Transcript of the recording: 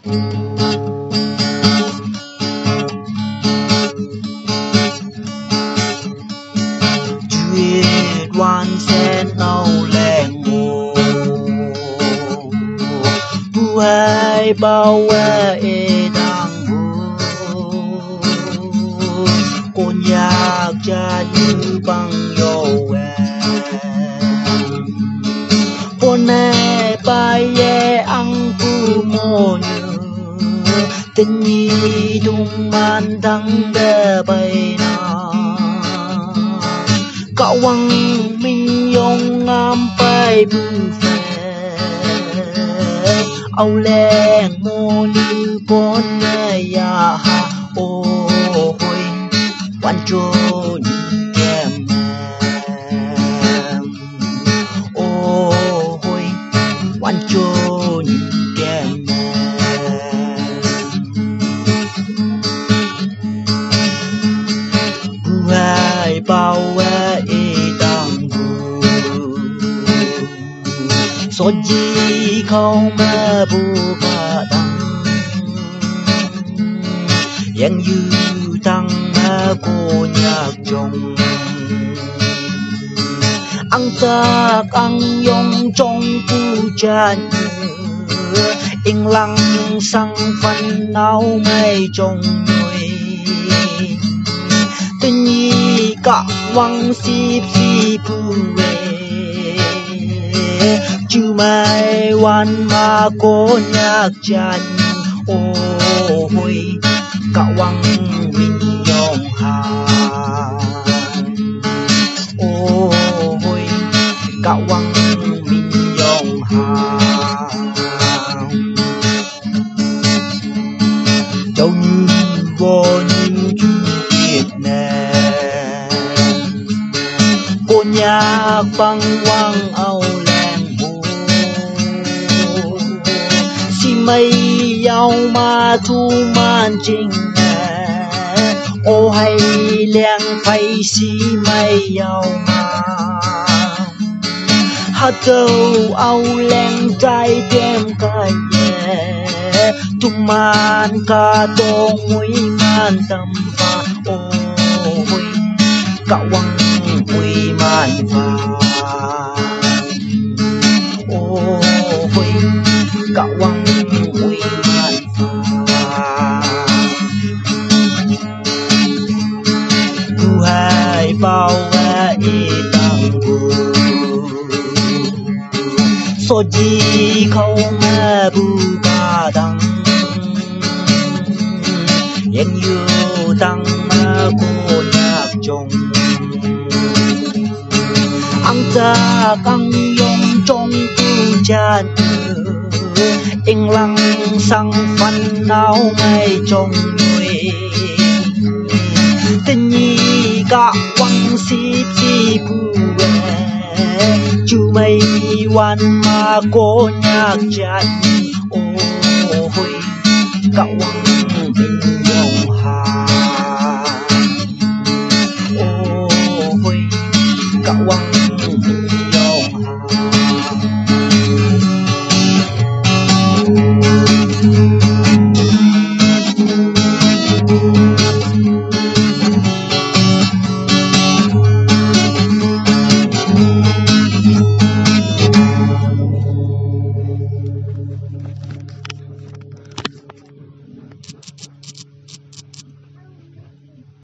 Duyệt hoàn sen âu leng mồ bu hai bao e đang vô cô nhạc cha như băng dầu con nè bay ye ăn cu mồ như tình nhi đung man thăng đê bay na cậu quăng mình yong ngam bay bu phê âu len mô như con ya ha ô hôi quan trô như kem ô hôi quan trô như kem bu hai bao đang bu so gì không mà bu cả đắng yang như tăng mà cô nhạc trong ăn chắc ăn yong trong cu chan yên lặng sang phần nào mây trong người tình nhi cả vang xịp xịp về chứ maiวันmà cô nhạc chan ô hôi cả vang mình yong hà ô hôi cả vang mình yong hà châu như vô như chú Việt Nam cô nhạc băng quang âu leng bù si mây yao ma thu man trình ô hay leng phải si mây yao ma hát câu âu leng trai đem cả nhẹ tung man ca tô mũi man tâm pha ô hôi cạo quăng mũi man pha ô hôi cạo quăng mũi man pha bu hai bao đang bu so gì không mà bu cả đắng yang yêu tăng mà cô nhạc trong ăn chắc ăn yong trong cu chan yên lặng sang phần nào mây trong người tình nhi cả quăng xịp xịp về chú mâyวันmà cô nhạc chan ô hôi cậu